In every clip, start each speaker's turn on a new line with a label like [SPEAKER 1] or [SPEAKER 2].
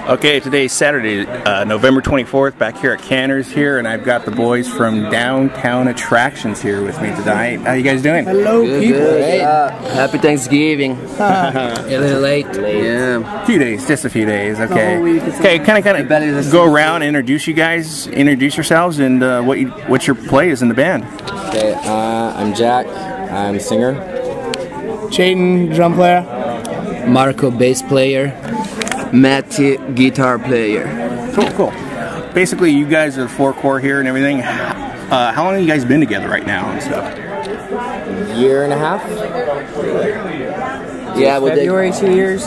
[SPEAKER 1] Okay, today's Saturday, November 24th, back here at Canter's here, and I've got the boys from Downtown Attractions here with me tonight. How you guys doing?
[SPEAKER 2] Hello, people.
[SPEAKER 3] Good. Happy Thanksgiving.
[SPEAKER 2] A little late.
[SPEAKER 3] Yeah.
[SPEAKER 1] A few days, just a few days. Okay.
[SPEAKER 2] Okay,
[SPEAKER 1] kind of go around, introduce you guys, introduce yourselves, and what your play is in the band.
[SPEAKER 4] Okay, I'm Jack. I'm singer.
[SPEAKER 2] Chayton, drum player.
[SPEAKER 3] Marco, bass player. Matty, guitar player.
[SPEAKER 1] Cool. Basically, you guys are four core here and everything. How long have you guys been together right now and stuff?
[SPEAKER 4] Year and a half.
[SPEAKER 3] Yeah,
[SPEAKER 2] February, 2 years.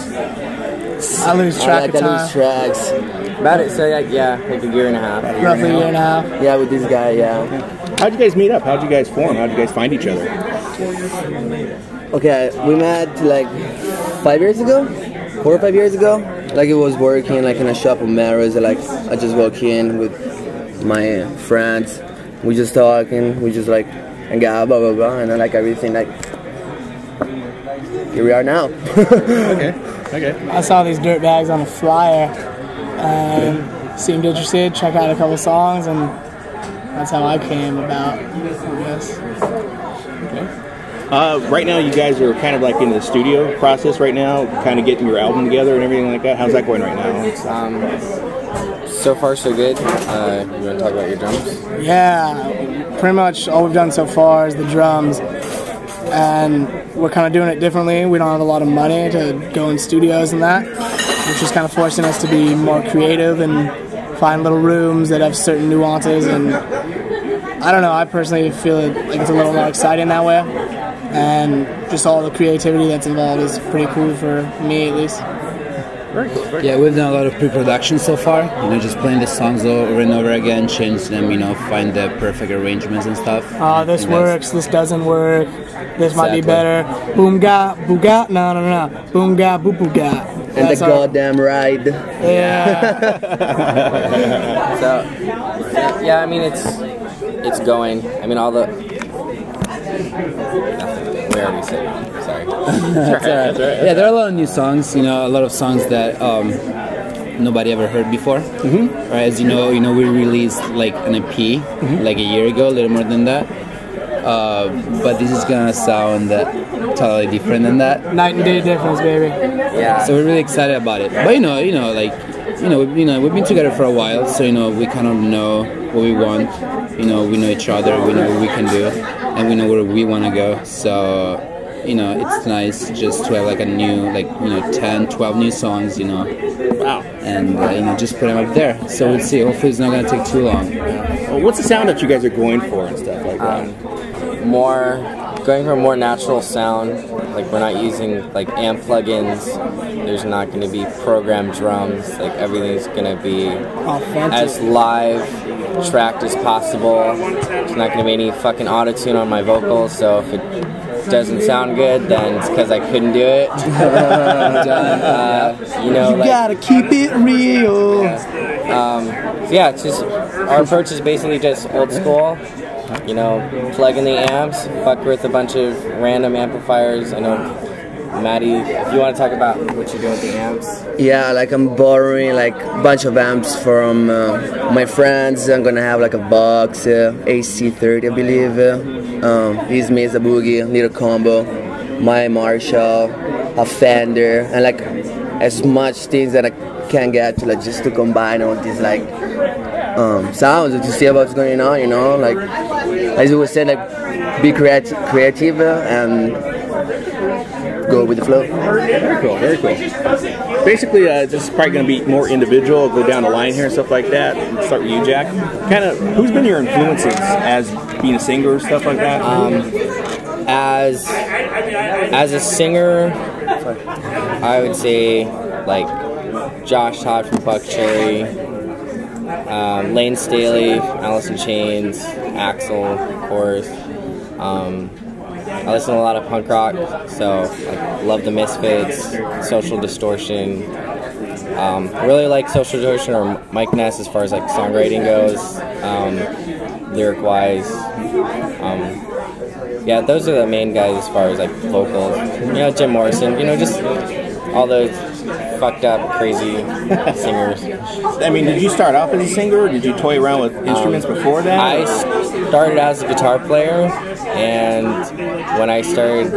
[SPEAKER 2] I lose track of time.
[SPEAKER 3] I lose tracks.
[SPEAKER 4] About it, so like a year and a half.
[SPEAKER 2] Roughly a year and a half.
[SPEAKER 3] Yeah, with this guy, yeah.
[SPEAKER 1] How'd you guys meet up? How'd you guys form? How'd you guys find each other?
[SPEAKER 3] Okay, we met like 5 years ago, 4 or 5 years ago. Like it was working like in a shop of mirrors. Like I just walk in with my friends. We just talking. We just like and blah blah blah, and then like everything like here we are now.
[SPEAKER 1] Okay.
[SPEAKER 2] I saw these dirt bags on a flyer and seemed interested. Check out a couple songs, and that's how I came about, I guess.
[SPEAKER 1] Right now, you guys are kind of like in the studio process right now, kind of getting your album together and everything like that. How's that going right now?
[SPEAKER 4] So far, so good. You want to talk about your drums?
[SPEAKER 2] Yeah, pretty much all we've done so far is the drums, and we're kind of doing it differently. We don't have a lot of money to go in studios and that, which is kind of forcing us to be more creative and find little rooms that have certain nuances. And I don't know, I personally feel like it's a little more exciting that way. And just all the creativity that's involved is pretty cool for me, at least.
[SPEAKER 1] Very cool.
[SPEAKER 5] Yeah, we've done a lot of pre-production so far. Just playing the songs over and over again, change them. Find the perfect arrangements and stuff.
[SPEAKER 2] This works. This doesn't work. This might be better. Boom ga booga. No. Boom ga boo booga.
[SPEAKER 3] And the goddamn ride.
[SPEAKER 2] Yeah.
[SPEAKER 4] So, yeah, I mean it's going. I mean all the. Where are we sitting? Sorry.
[SPEAKER 5] That's right. Yeah, there are a lot of new songs. A lot of songs that nobody ever heard before. Right, as you know, we released like an EP like a year ago, a little more than that. But this is gonna sound totally different than that.
[SPEAKER 2] Night and day difference, baby.
[SPEAKER 4] Yeah.
[SPEAKER 5] So we're really excited about it. But we've been together for a while, so we kind of know what we want. We know each other. We know what we can do, and we know where we want to go. So, it's nice just to have like a new, 10, 12 new songs.
[SPEAKER 1] Wow.
[SPEAKER 5] And just put them up there. So we'll see. Hopefully, it's not gonna take too long.
[SPEAKER 1] Well, what's the sound that you guys are going for and stuff like that?
[SPEAKER 4] Going for a more natural sound. Like we're not using like amp plugins. There's not going to be programmed drums. Like everything's going to be as live tracked as possible. There's not going to be any fucking auto-tune on my vocals. So if it doesn't sound good, then it's because I couldn't do it.
[SPEAKER 2] You gotta keep it real.
[SPEAKER 4] Yeah, it's just our approach is basically just old school. Plug in the amps, fuck with a bunch of random amplifiers. I know, Maddie, if you want to talk about what you're doing with the amps.
[SPEAKER 3] Yeah, like I'm borrowing like a bunch of amps from my friends. I'm gonna have like a box, AC30 I believe. His Mesa Boogie, little combo, my Marshall, a Fender, and like as much things that I can get to just to combine all these like sounds to see what's going on, like as we were saying, like be creative and go with the flow.
[SPEAKER 1] Very cool. Basically, this is probably going to be more individual, go down the line here and stuff like that. Let's start with you, Jack. Kind of, who's been your influences as being a singer or stuff like that?
[SPEAKER 4] As a singer, I would say like Josh Todd from Buck Cherry, Lane Staley, Alice in Chains, Axl, of course. I listen to a lot of punk rock, so I love the Misfits, Social Distortion. Really like Social Distortion or Mike Ness as far as like songwriting goes, lyric-wise. Yeah, those are the main guys as far as like vocals. Jim Morrison. Just all those fucked up, crazy singers.
[SPEAKER 1] I mean, did you start off as a singer, or did you toy around with instruments before that?
[SPEAKER 4] I started as a guitar player, and when I started,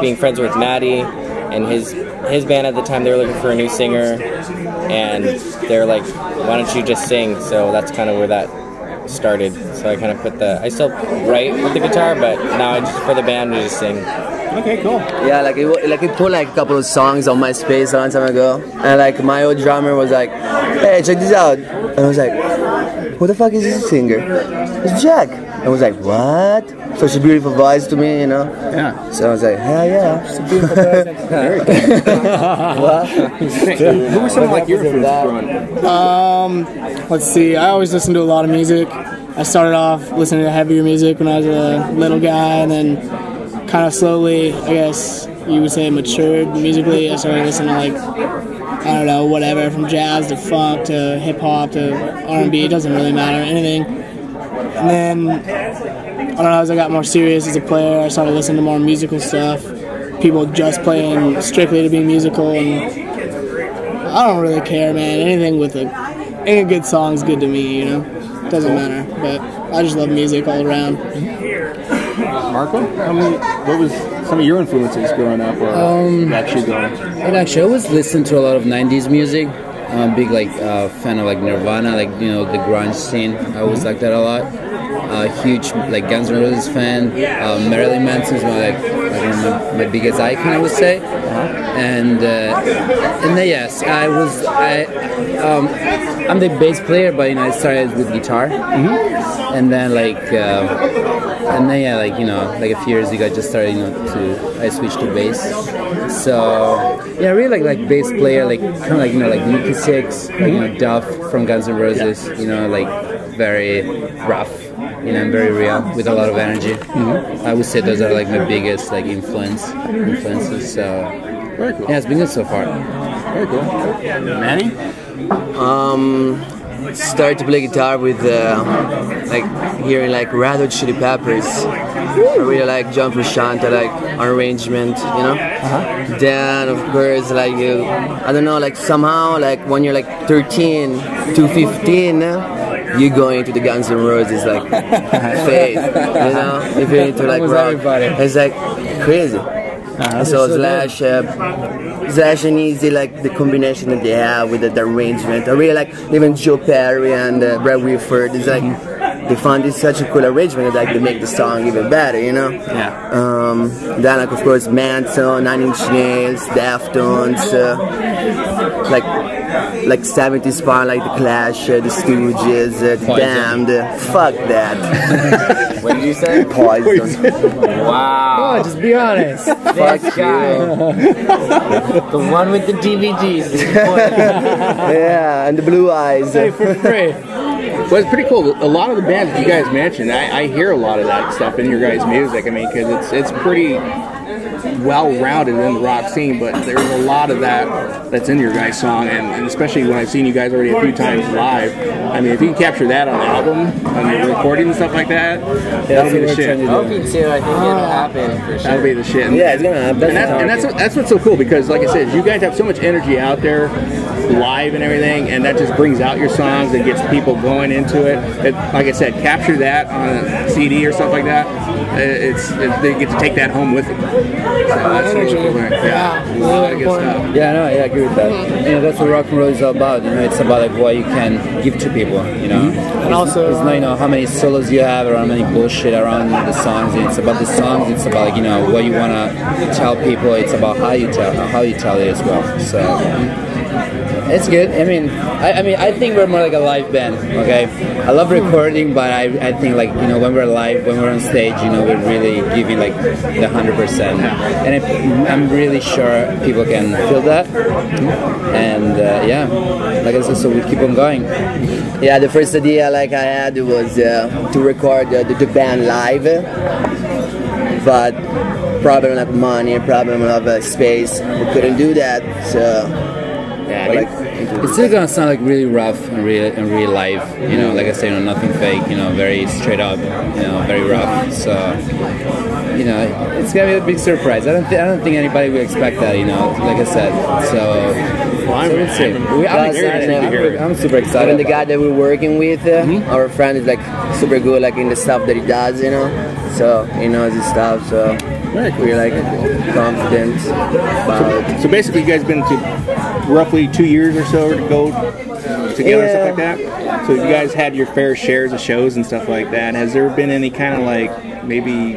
[SPEAKER 4] being friends with Maddie and his band at the time, they were looking for a new singer, and they're like, "Why don't you just sing?" So that's kind of where that started. So I kind of I still write with the guitar, but now I just for the band we just sing.
[SPEAKER 1] Okay, cool.
[SPEAKER 3] Yeah, like it put like a couple of songs on MySpace a long time ago, and like my old drummer was like, "Hey, check this out," and I was like, "Who the fuck is this singer?" It's Jack. I was like, "What?" Such a beautiful voice to me, you know.
[SPEAKER 1] Yeah.
[SPEAKER 3] So I was like, "Hell yeah, it's a beautiful person." What?
[SPEAKER 1] Who were some of like your influences growing up?
[SPEAKER 2] Let's see. I always listened to a lot of music. I started off listening to heavier music when I was a little guy, and then kind of slowly, I guess you would say, matured musically. I started listening to like, I don't know, whatever, from jazz to funk to hip hop to R&B. It doesn't really matter, anything. And then I don't know, as I got more serious as a player, I started listening to more musical stuff. People just playing strictly to be musical, and I don't really care, man. Anything with any good song is good to me, you know. Doesn't matter, but I just love music all around.
[SPEAKER 1] Marco, what was some of your influences growing up, or got you going?
[SPEAKER 5] Actually, I always listened to a lot of '90s music. I'm a big fan of like Nirvana, like the grunge scene. I always liked that a lot. Huge like Guns N' Roses fan. Marilyn Manson's my biggest icon, I would say. And then yes, I'm the bass player, but I started with guitar, and then a few years ago I just started I switched to bass. So yeah, I really like bass player, kind of like Nicky Six, Duff from Guns N' Roses, very rough, and very real with a lot of energy. I would say those are like my biggest influences. So
[SPEAKER 1] very cool.
[SPEAKER 5] Yeah, it's been good so far.
[SPEAKER 1] Very cool. Manny?
[SPEAKER 3] Started to play guitar with hearing Red Hot Chili Peppers. I really like John Frusciante, arrangement, Then of course I don't know, somehow when you're 13 to 15, you go into the Guns N' Roses phase, if you're into rock, it's crazy. So Slash and Easy, the combination that they have with the arrangement. I really like even Joe Perry and Brad Whitford. It's they found this such a cool arrangement that they make the song even better,
[SPEAKER 1] Yeah.
[SPEAKER 3] Then of course Manson, 9 Inch Nails, Deftones, 70s fun the Clash, the Stooges, the Damned. Fuck that.
[SPEAKER 4] What did you say?
[SPEAKER 3] Poison.
[SPEAKER 4] Wow.
[SPEAKER 5] Oh, just be honest.
[SPEAKER 3] Fuck
[SPEAKER 4] guy. The one with the DVDs.
[SPEAKER 3] Yeah, and the blue eyes.
[SPEAKER 5] Hey, for free.
[SPEAKER 1] Well, it's pretty cool. A lot of the bands that you guys mentioned, I hear a lot of that stuff in your guys' music. I mean, because it's pretty well-rounded in the rock scene, but there's a lot of that's in your guys' song, and especially when I've seen you guys already a few times live. I mean, if you can capture that on an album, on the recording and stuff like that, that'll be the shit.
[SPEAKER 4] I hope you too. I think it'll happen for sure.
[SPEAKER 1] That'll be the shit.
[SPEAKER 3] Yeah, it's gonna happen.
[SPEAKER 1] And that's what's so cool, because like I said, you guys have so much energy out there live and everything, and that just brings out your songs and gets people going into it. Like I said, capture that on a CD or stuff like that. They get to take that home with them. So that's really cool. Yeah, good stuff.
[SPEAKER 5] Yeah, no, I agree with that. That's what rock and roll is all about. It's about what you can give to people.
[SPEAKER 2] And also,
[SPEAKER 5] it's not how many solos you have or how many bullshit around the songs. It's about the songs. It's about what you want to tell people. It's about how you tell it as well. So. It's good. I mean, I think we're more like a live band. Okay, I love recording, but I think when we're live, when we're on stage, we're really giving the 100%, and I'm really sure people can feel that. And yeah, like I said, so we keep on going.
[SPEAKER 3] Yeah, the first idea I had was to record the band live, but problem of money, problem of space, we couldn't do that. So
[SPEAKER 1] Yeah,
[SPEAKER 3] But, like,
[SPEAKER 5] It's still gonna sound like really rough and real life. You know, like I say, you know, nothing fake. You know, very straight up. You know, very rough. So, you know, it's gonna be a big surprise. I don't think anybody will expect that. You know, like I said. So, I'm super excited.
[SPEAKER 3] Even the guy that we're working with, our friend is like super good, like in the stuff that he does. You know, so he knows his stuff. So we're like confident about it.
[SPEAKER 1] So basically, you guys been to roughly 2 years or so to go together, stuff like that. So you guys had your fair shares of shows and stuff like that. Has there been any kind of like maybe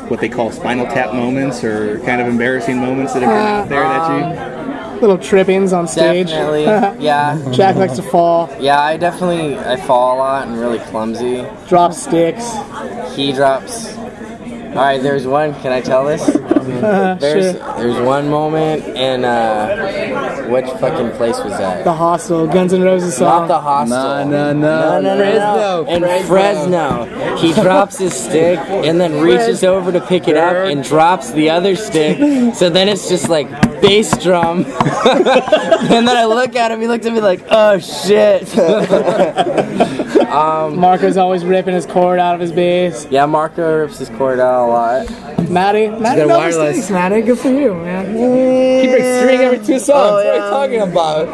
[SPEAKER 1] what they call spinal tap moments or kind of embarrassing moments that have been out there that you?
[SPEAKER 2] Little trippings on stage.
[SPEAKER 4] Definitely, yeah.
[SPEAKER 2] Jack likes to fall,
[SPEAKER 4] Yeah, I fall a lot and really clumsy.
[SPEAKER 2] drop sticks.
[SPEAKER 4] He drops. Alright, there's one, can I tell this? There's one moment in, which fucking place was that?
[SPEAKER 2] The Hostel, Guns N' Roses song.
[SPEAKER 4] Not the hostel.
[SPEAKER 5] No.
[SPEAKER 4] Fresno. In Fresno. He drops his stick and then reaches over to pick it up and drops the other stick. So then it's just like bass drum. And then I look at him, he looks at me like, oh shit.
[SPEAKER 2] Marco's always ripping his cord out of his bass.
[SPEAKER 4] Yeah, Marco rips his cord out a lot.
[SPEAKER 2] Matty,
[SPEAKER 5] got
[SPEAKER 2] no
[SPEAKER 5] wireless.
[SPEAKER 2] mistakes, Matty. Good for you, man.
[SPEAKER 5] He breaks string every 2 songs. What are you talking about?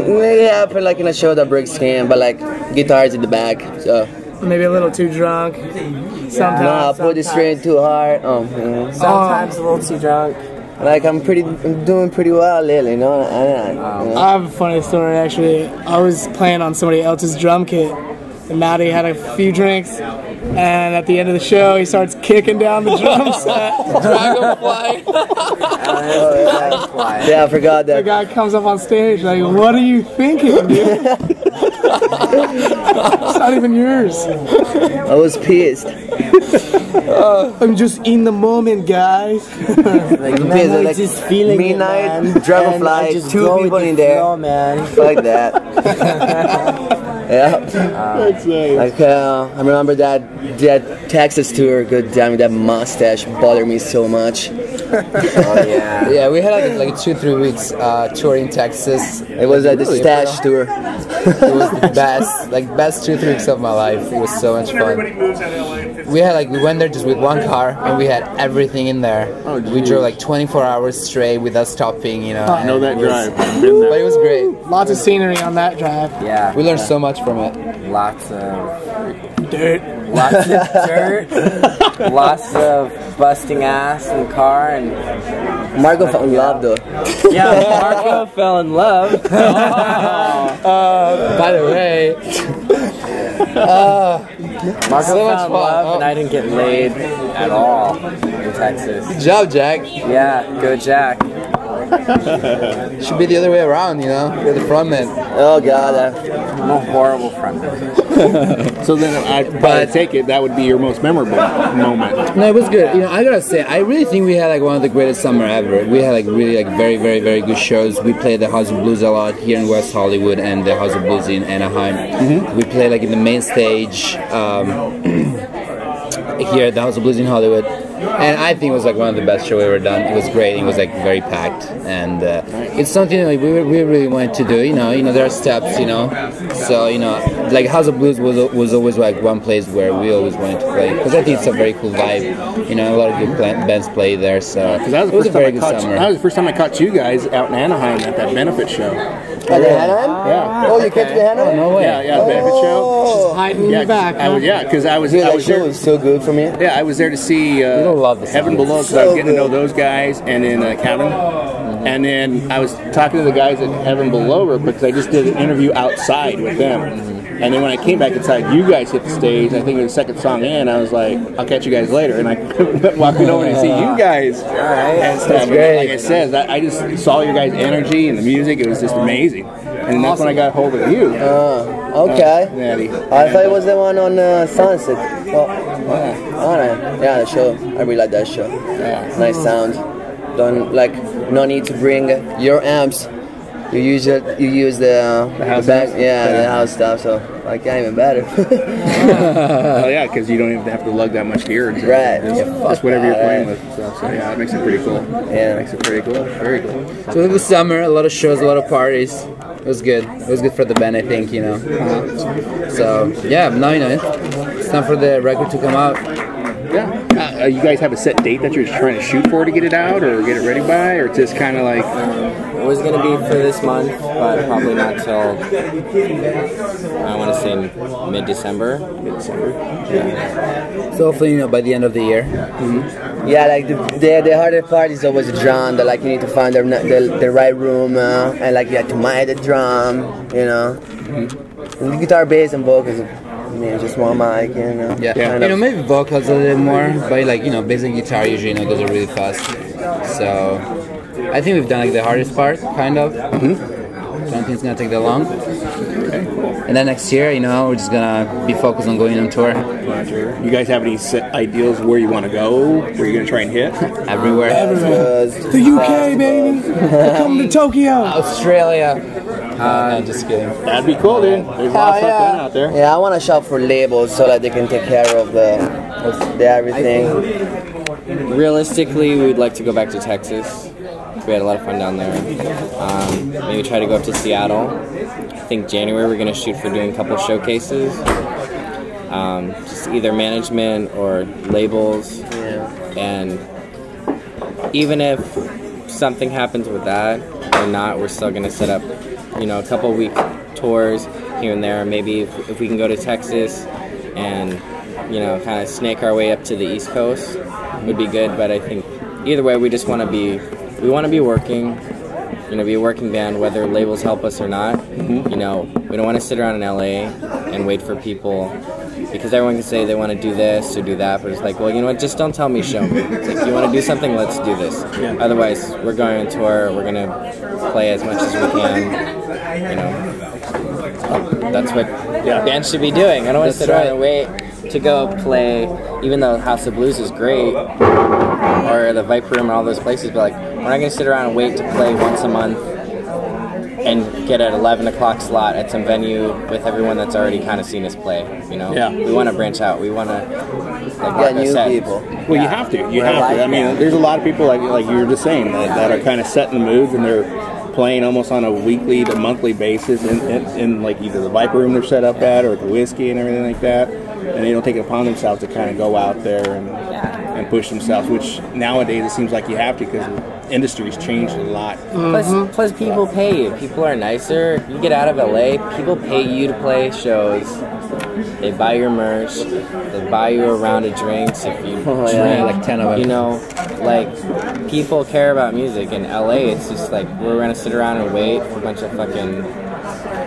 [SPEAKER 3] Maybe happen like in a show that breaks skin, but like guitars in the back. So
[SPEAKER 2] Maybe a little too drunk. Sometimes.
[SPEAKER 3] no, I put the string too hard.
[SPEAKER 4] Sometimes a little too drunk.
[SPEAKER 3] Like I'm doing pretty well lately, you know.
[SPEAKER 2] I have a funny story actually. I was playing on somebody else's drum kit, and Matty had a few drinks, and at the end of the show, he starts kicking down the drum set.
[SPEAKER 5] Dragonfly.
[SPEAKER 3] Yeah, I forgot
[SPEAKER 2] The
[SPEAKER 3] that.
[SPEAKER 2] guy comes up on stage like, "What are you thinking, dude? It's not even yours."
[SPEAKER 3] I was pissed.
[SPEAKER 2] I'm just in the moment, guys.
[SPEAKER 3] Like,
[SPEAKER 4] Man, I just feeling
[SPEAKER 3] midnight,
[SPEAKER 4] it, man.
[SPEAKER 3] Dragonfly,
[SPEAKER 4] And I just
[SPEAKER 3] 2
[SPEAKER 4] go
[SPEAKER 3] people
[SPEAKER 4] with
[SPEAKER 3] in
[SPEAKER 4] the
[SPEAKER 3] there.
[SPEAKER 4] flow, man.
[SPEAKER 3] Like that. Yeah.
[SPEAKER 1] That's nice.
[SPEAKER 3] Like I remember that Texas tour. God damn it, that mustache bothered me so much.
[SPEAKER 4] Oh yeah.
[SPEAKER 5] Yeah, we had like 2-3 weeks touring Texas.
[SPEAKER 3] It was the stash tour.
[SPEAKER 5] It was the best 2-3 weeks of my life. It was so much fun. We went there just with one car and we had everything in there. We drove like 24 hours straight without stopping, you know.
[SPEAKER 1] I know that
[SPEAKER 5] it was-
[SPEAKER 1] drive. I've been there.
[SPEAKER 5] But it was great.
[SPEAKER 2] Lots of scenery on that drive.
[SPEAKER 4] Yeah.
[SPEAKER 5] We learned so much from it.
[SPEAKER 4] Lots of
[SPEAKER 2] Dirt.
[SPEAKER 4] lots of dirt. Lots of busting ass in the car and
[SPEAKER 3] Marco fell in love though.
[SPEAKER 4] yeah, Marco fell in love.
[SPEAKER 5] By the way,
[SPEAKER 4] Marco
[SPEAKER 5] So much
[SPEAKER 4] fell in
[SPEAKER 5] fun.
[SPEAKER 4] love and I didn't get laid at all in Texas.
[SPEAKER 5] good job, Jack.
[SPEAKER 4] Yeah, go Jack.
[SPEAKER 5] Should be the other way around, you know. You're the front man.
[SPEAKER 3] Oh god.
[SPEAKER 4] I'm a horrible friend.
[SPEAKER 1] So then I take it that would be your most memorable moment.
[SPEAKER 5] No, it was good. You know, I gotta say, I really think we had like one of the greatest summer ever. We had like really like very, very, very good shows. We played the House of Blues a lot here in West Hollywood and the House of Blues in Anaheim. We played like in the main stage here at the House of Blues in Hollywood. And I think it was like one of the best shows we ever done. It was great. It was like very packed, and it's something like we really wanted to do. You know, there are steps. You know, so like House of Blues was always like one place where we always wanted to play because I think it's a very cool vibe. You know, a lot of good bands play there. So
[SPEAKER 1] That was the first time I caught you guys out in Anaheim at that benefit show.
[SPEAKER 3] At the Anaheim?
[SPEAKER 1] Yeah.
[SPEAKER 3] Oh, you came to the Anaheim?
[SPEAKER 5] No way.
[SPEAKER 1] Yeah, the benefit show.
[SPEAKER 2] Hiding in the back.
[SPEAKER 1] Because I was
[SPEAKER 3] Dude, that show
[SPEAKER 1] there.
[SPEAKER 3] was so good for me.
[SPEAKER 1] Yeah, I was there to see
[SPEAKER 5] love this
[SPEAKER 1] Heaven
[SPEAKER 5] song.
[SPEAKER 1] Below because I was getting to know those guys, and then Kevin. And then I was talking to the guys at Heaven Below real quick because I just did an interview outside with them. And then when I came back inside, you guys hit the stage. I think it was the second song in. I was like, I'll catch you guys later. And I walked over to see you guys. And stuff.
[SPEAKER 5] That's great.
[SPEAKER 1] Like I said, I just saw your guys' energy and the music. It was just amazing. And that's when I got hold of you.
[SPEAKER 3] Okay.
[SPEAKER 1] Natty.
[SPEAKER 3] I thought it was the one on Sunset. Oh, alright. Yeah, the show. I really like that show.
[SPEAKER 1] Yeah.
[SPEAKER 3] Nice sound. No need to bring your amps. you use the
[SPEAKER 1] house
[SPEAKER 3] back,
[SPEAKER 1] stuff?
[SPEAKER 3] the house stuff. So like even better.
[SPEAKER 1] Oh yeah, because you don't even have to lug that much gear.
[SPEAKER 3] Right.
[SPEAKER 1] Just whatever you're playing with. So yeah, that makes it pretty cool.
[SPEAKER 3] Yeah,
[SPEAKER 1] makes it pretty cool. Very cool.
[SPEAKER 5] So it was summer, a lot of shows, a lot of parties. It was good. It was good for the band, I think, you know. So yeah, now you know it's time for the record to come out.
[SPEAKER 1] Yeah. You guys have a set date that you're trying to shoot for to get it out or get it ready by, or it's just kind of like?
[SPEAKER 4] It was going to be for this month, but probably not till, I want to say mid-December.
[SPEAKER 5] Yeah. So hopefully, you know, by the end of the year.
[SPEAKER 3] Yeah, like the harder part is always the drum. That like you need to find the right room and like you have to mic the drum, you know. And the guitar, bass, and vocals. Just one mic, you know.
[SPEAKER 5] Yeah. You know, maybe vocals a little more, but like, you know, bass and guitar usually, you know, goes really fast. So I think we've done like the hardest part, kind of. I don't think it's gonna take that long. And then next year, you know, we're just gonna be focused on going on tour.
[SPEAKER 1] You guys have any set ideals where you want to go? Where you're gonna try and hit?
[SPEAKER 5] Everywhere.
[SPEAKER 2] The UK, baby. We're coming to Tokyo.
[SPEAKER 5] Australia. Just kidding.
[SPEAKER 1] That'd be cool, dude. There's a lot of stuff going out there.
[SPEAKER 3] Yeah, I want to shop for labels so that they can take care of the everything.
[SPEAKER 4] Realistically, we'd like to go back to Texas. We had a lot of fun down there. Maybe try to go up to Seattle. I think January we're going to shoot for doing a couple showcases. Just either management or labels. And even if something happens with that or not, we're still going to set up, you know, a couple week tours here and there. Maybe if we can go to Texas and, you know, kind of snake our way up to the East Coast would be good. But I think either way, we just want to be working, you know, be a working band, whether labels help us or not. You know, we don't want to sit around in LA and wait for people, because everyone can say they want to do this or do that, but it's like, well, you know what, just don't tell me, show me. It's like, you want to do something, let's do this. Otherwise, we're going on tour, we're going to play as much as we can, you know. That's what bands should be doing. I don't want to sit around and wait to go play, even though House of Blues is great, or the Viper Room and all those places, but like, we're not going to sit around and wait to play once a month and get an 11 o'clock slot at some venue with everyone that's already kind of seen us play, you know? We want to branch out. We want to
[SPEAKER 3] get new people.
[SPEAKER 1] Well, you have to. You have to. I mean, there's a lot of people, like you were just saying, that are kind of setting the moods, and they're playing almost on a weekly to monthly basis in like either the Viper Room they're set up at or the Whiskey and everything like that. And they don't take it upon themselves to kind of go out there and push themselves, which nowadays it seems like you have to, because the industry's changed a lot.
[SPEAKER 4] Plus people pay you. People are nicer. You get out of LA, people pay you to play shows. They buy your merch. They buy you a round of drinks if you drink.
[SPEAKER 5] Like 10 of them.
[SPEAKER 4] You know, like, people care about music. In LA, it's just like, we're going to sit around and wait for a bunch of fucking,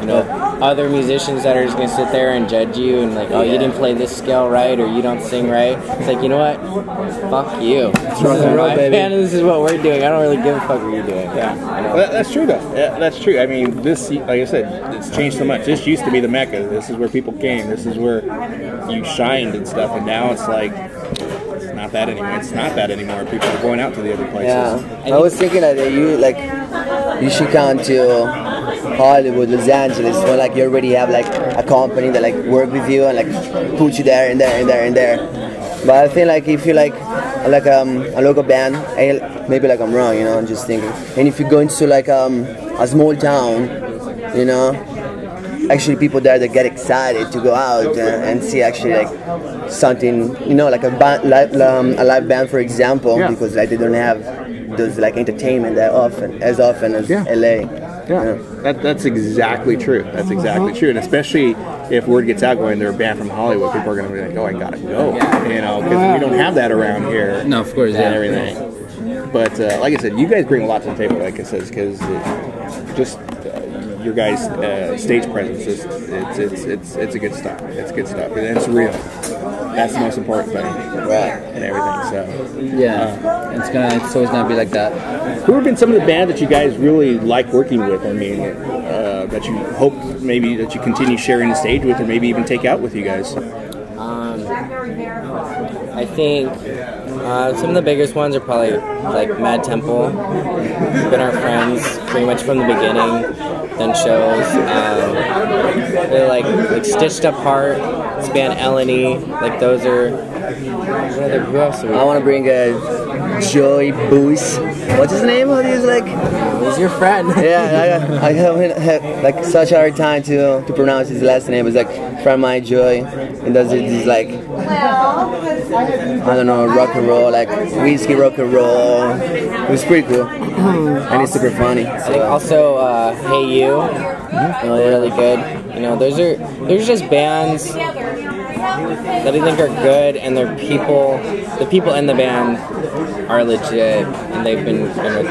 [SPEAKER 4] you know, other musicians that are just going to sit there and judge you and like, oh, you didn't play this scale right, or you don't sing right. It's like, you know what? Fuck you. This is what we're doing. I don't really give a fuck what you're doing.
[SPEAKER 1] Well, that's true, though. Yeah, that's true. I mean, this, like I said, it's changed so much. This used to be the Mecca. This is where people came. This is where you shined and stuff. And now it's like, it's not that anymore. It's not that anymore. People are going out to the other places.
[SPEAKER 3] Yeah. I was thinking that you should come to Hollywood, Los Angeles, where like you already have like a company that like work with you and like put you there and there and there and there. But I think like if you like a local band, maybe like I'm wrong, you know, I'm just thinking. And if you go into like a small town, you know, actually people there that get excited to go out and see actually like something, you know, like a live band, for example, because like they don't have those like entertainment as often as LA.
[SPEAKER 1] That's exactly true. That's exactly true, and especially if word gets out going, they're a band from Hollywood, people are going to be like, oh, I gotta go, you know, because we don't have that around here.
[SPEAKER 5] No, of course,
[SPEAKER 1] and everything. But like I said, you guys bring a lot to the table, like I said, because just your guys' stage presence it's a good stuff. It's good stuff, and it's real. That's the most important thing, and everything. So
[SPEAKER 5] it's always gonna be like that.
[SPEAKER 1] Who have been some of the bands that you guys really like working with? I mean, that you hope maybe that you continue sharing the stage with, or maybe even take out with you guys?
[SPEAKER 4] I think some of the biggest ones are probably like Mad Temple. Been our friends pretty much from the beginning. Done shows. They're like Stitched Apart, this band Eleni. Like those are. Who else are we?
[SPEAKER 3] I want to bring Joey Booth. What's his name? What is like?
[SPEAKER 4] Who's your friend?
[SPEAKER 3] Yeah, I have like such a hard time to pronounce his last name. It's like from my Joy. He does this like I don't know, rock and roll, like whiskey rock and roll. It was pretty cool, and it's super funny. So.
[SPEAKER 4] Also, Hey You, really good. You know, there's just bands that I think are good, and the people in the band are legit, and they've been, you know,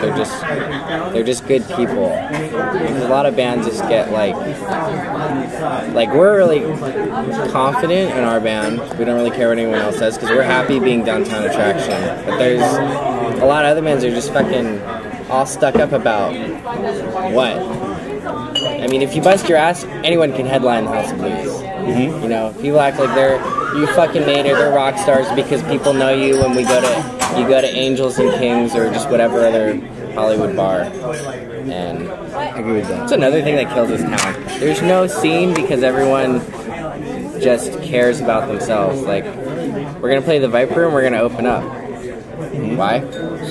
[SPEAKER 4] they're just good people. A lot of bands just get like we're really confident in our band. We don't really care what anyone else says because we're happy being downtown attraction. But there's a lot of other bands that are just fucking all stuck up about what. I mean, if you bust your ass, anyone can headline the House of Blues. You know, people act like you fucking made it, they're rock stars because people know you when you go to Angels and Kings or just whatever other Hollywood bar. And I agree with that. It's another thing that kills this town. There's no scene because everyone just cares about themselves. Like, we're gonna play the Viper and we're gonna open up. Why?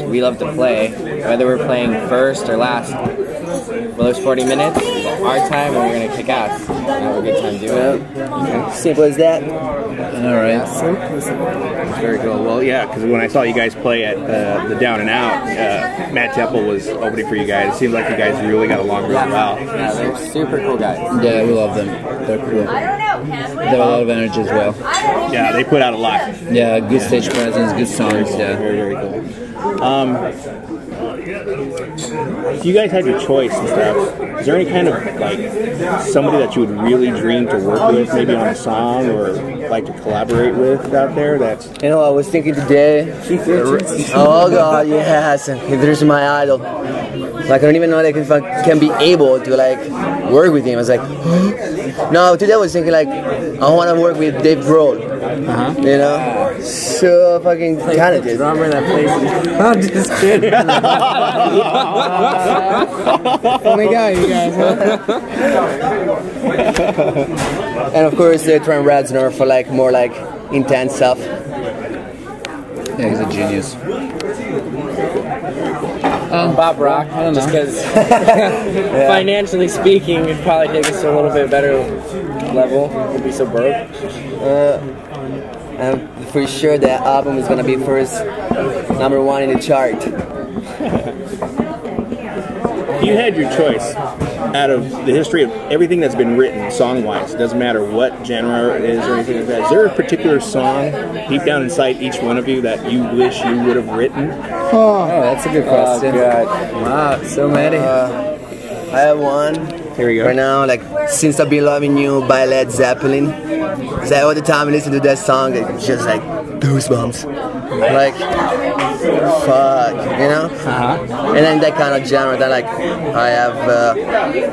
[SPEAKER 4] We love to play, whether we're playing first or last. For those 40 minutes, our time, and we're gonna kick ass. And have a good time doing it.
[SPEAKER 3] Okay. Simple as that.
[SPEAKER 5] All right.
[SPEAKER 1] Very cool. Well, yeah, because when I saw you guys play at the Down and Out, Matt Temple was opening for you guys. It seemed like you guys really got along really well.
[SPEAKER 4] Yeah, they're super cool guys.
[SPEAKER 5] Yeah, we love them. They're cool. They have a lot of energy as well.
[SPEAKER 1] Yeah, they put out a lot.
[SPEAKER 5] Yeah, good stage presence, good songs. Yeah,
[SPEAKER 1] very, very cool. If you guys had your choice and stuff, is there any kind of like somebody that you would really dream to work with, maybe on a song or like to collaborate with out there? That's
[SPEAKER 3] I was thinking today. Oh God, yes! There's my idol. Like I don't even know like if I can be able to like work with him. I was like, no. Today I was thinking like I want to work with Dave Grohl. You know, so fucking talented.
[SPEAKER 4] Drummer that plays. I'm just kidding.
[SPEAKER 2] Funny guy, you guys, huh?
[SPEAKER 3] And of course, Trent Reznor for like more like intense stuff.
[SPEAKER 5] yeah, he's a genius.
[SPEAKER 4] Bob Rock, I don't know. Just because financially speaking, it'd probably take us to a little bit better level. We'd be so broke.
[SPEAKER 3] I'm for sure that album is gonna be first #1 in the chart.
[SPEAKER 1] If you had your choice out of the history of everything that's been written song-wise, it doesn't matter what genre it is or anything like that, is there a particular song deep down inside each one of you that you wish you would have written?
[SPEAKER 5] Oh, that's a good question.
[SPEAKER 3] God.
[SPEAKER 5] Wow, so many.
[SPEAKER 3] I have one.
[SPEAKER 1] Here we go.
[SPEAKER 3] Right now, like Since I've Been Loving You by Led Zeppelin. It's like all the time I listen to that song, it's just like goosebumps. Like, fuck, you know? And then that kind of genre, that like, I have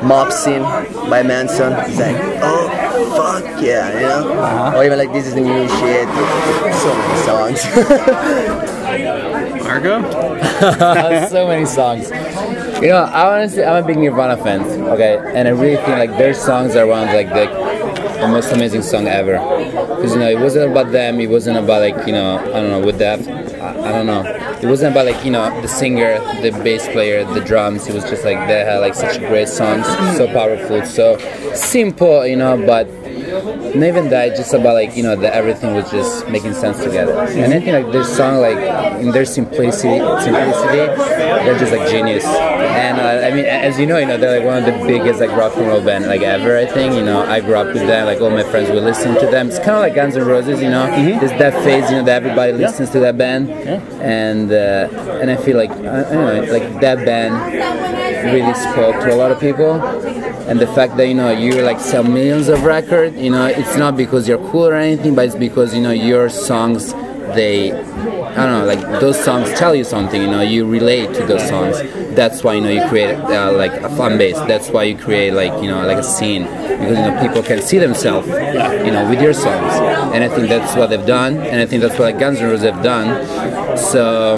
[SPEAKER 3] Mob Scene by Manson. It's like, oh, fuck yeah, you know? Or even like This Is the New Shit. So many songs.
[SPEAKER 1] Margo?
[SPEAKER 5] So many songs. You know, honestly, I'm a big Nirvana fan, okay? And I really think like their songs are one of like the most amazing song ever. Because, you know, it wasn't about them, it wasn't about like, you know, I don't know, with that, I don't know. It wasn't about like, you know, the singer, the bass player, the drums. It was just like they had like such great songs, so powerful, so simple, you know, but not even that, just about like, you know, that everything was just making sense together. And I think like their song, like in their simplicity, they're just like genius. And I mean, as you know, they're like one of the biggest like rock and roll band like ever. I think, you know, I grew up with them. Like all my friends will listen to them. It's kind of like Guns N' Roses, you know. There's that phase, you know, that everybody listens to that band. And I feel like I don't know, like that band really spoke to a lot of people. And the fact that, you know, you like sell millions of records, you know, it's not because you're cool or anything, but it's because, you know, your songs, they, I don't know, like those songs tell you something, you know, you relate to those songs. That's why, you know, you create like a fan base. That's why you create like, you know, like a scene, because, you know, people can see themselves, you know, with your songs. And I think that's what they've done, and I think that's what like, Guns N' Roses have done. So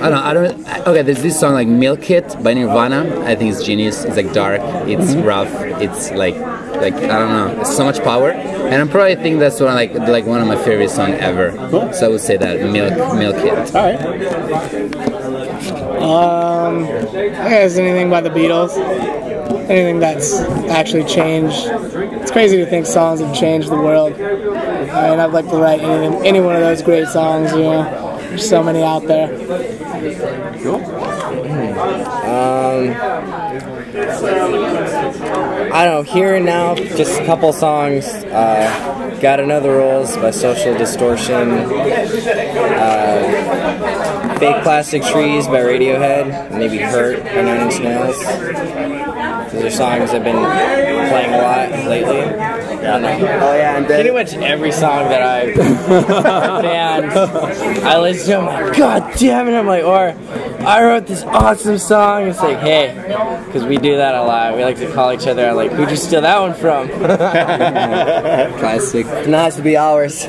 [SPEAKER 5] I don't. Okay, there's this song like "Milk It" by Nirvana. I think it's genius. It's like dark. It's rough. It's like I don't know. It's so much power, and I'm probably think that's one like one of my favorite songs ever. Cool. So I would say that "Milk It."
[SPEAKER 2] All right. I guess anything by the Beatles. Anything that's actually changed. It's crazy to think songs have changed the world. I mean, I'd like to write any one of those great songs. You know, there's so many out there.
[SPEAKER 1] Cool.
[SPEAKER 4] I don't know, here and now, just a couple songs. Got Another Rules by Social Distortion. Fake Plastic Trees by Radiohead. Maybe Hurt by Nine Inch Nails. Those are songs I've been playing a lot lately.
[SPEAKER 3] Oh yeah, and
[SPEAKER 4] pretty much every song that I band, I listen to, I'm like, God damn it, I'm like, or I wrote this awesome song. It's like, hey, because we do that a lot. We like to call each other, like, who'd you steal that one from?
[SPEAKER 5] Classic.
[SPEAKER 3] It has to be ours.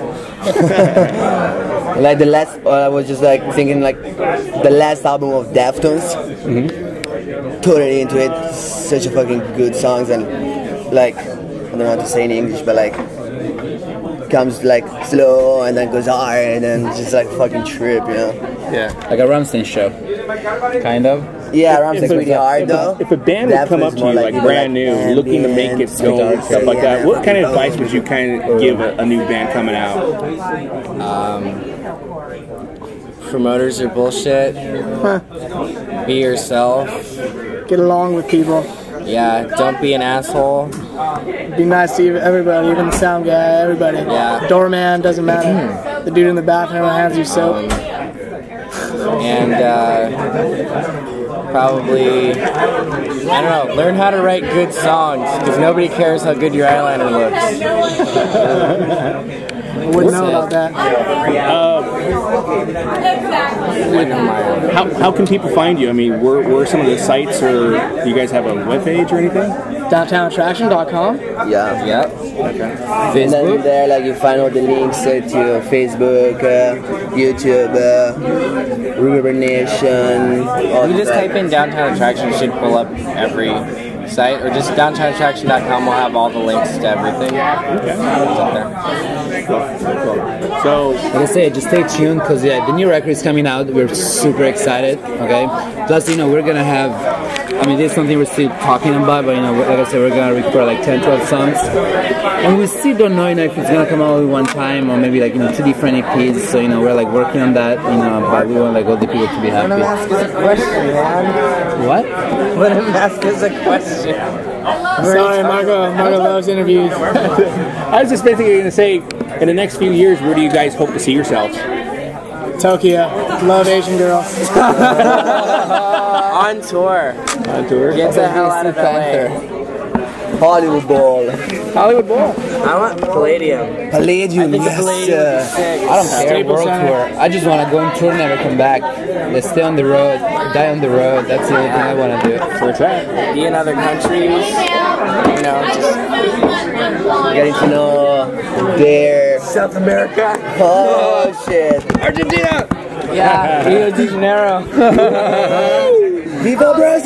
[SPEAKER 3] Like the last, I was just like thinking like the last album of Deftones. Totally into it. Such a fucking good songs, and like, I don't know how to say in English, but like comes like slow and then goes hard and then just like fucking trip, you know?
[SPEAKER 5] Yeah. Like a Rammstein show. Kind of.
[SPEAKER 3] Yeah, Rammstein's really hard though.
[SPEAKER 1] If a band would come up to you like brand new, looking to make it so stuff like that, what kind of advice would you kind of give a new band coming out?
[SPEAKER 4] Promoters are bullshit. Be yourself.
[SPEAKER 2] Get along with people.
[SPEAKER 4] Yeah, don't be an asshole.
[SPEAKER 2] Be nice to everybody, even the sound guy, everybody.
[SPEAKER 4] Yeah.
[SPEAKER 2] Doorman, doesn't matter. The dude in the bathroom hands you soap.
[SPEAKER 4] And probably, I don't know, learn how to write good songs, because nobody cares how good your eyeliner looks.
[SPEAKER 2] I wouldn't know about that.
[SPEAKER 1] How can people find you? I mean, where are some of the sites, or do you guys have a webpage or anything?
[SPEAKER 2] DowntownAttraction.com.
[SPEAKER 3] Yeah.
[SPEAKER 4] Yep.
[SPEAKER 3] Okay. And then there, like, you find all the links to Facebook, YouTube, River Nation.
[SPEAKER 4] You just type in Downtown Attraction, it should pull up every site, or just downtownattraction.com will have all the links to everything. Okay.
[SPEAKER 1] So,
[SPEAKER 5] like I say, just stay tuned, because the new record is coming out. We're super excited. Okay. Plus, you know, we're gonna have. I mean, this is something we're still talking about, but, you know, like I said, we're gonna record like 10, 12 songs, and we still don't know, you know, if it's gonna come out at one time or maybe like, you know, 2 different EPs. So, you know, we're like working on that, you know, but we want like all the people to be happy.
[SPEAKER 4] Let him ask us a question, man.
[SPEAKER 5] What?
[SPEAKER 4] Let him ask us a question.
[SPEAKER 2] Sorry, Marco loves interviews.
[SPEAKER 1] I was just basically going to say, in the next few years, where do you guys hope to see yourselves?
[SPEAKER 2] Tokyo. Love Asian girls.
[SPEAKER 4] On tour.
[SPEAKER 1] On tour?
[SPEAKER 4] Get the hell out of Canter.
[SPEAKER 3] Hollywood Bowl.
[SPEAKER 1] Hollywood Bowl.
[SPEAKER 4] I want Palladium.
[SPEAKER 3] Palladium,
[SPEAKER 4] Palladium would be sick.
[SPEAKER 5] I don't care, world tour. I just want to go on tour, never come back. Let's stay on the road, die on the road. That's the only thing I want to do.
[SPEAKER 1] So it's that.
[SPEAKER 4] Be in other countries. You know, just
[SPEAKER 3] Getting to know their
[SPEAKER 4] South America.
[SPEAKER 3] Oh shit.
[SPEAKER 4] Argentina. Yeah, Rio de Janeiro.
[SPEAKER 3] Viva Brazil!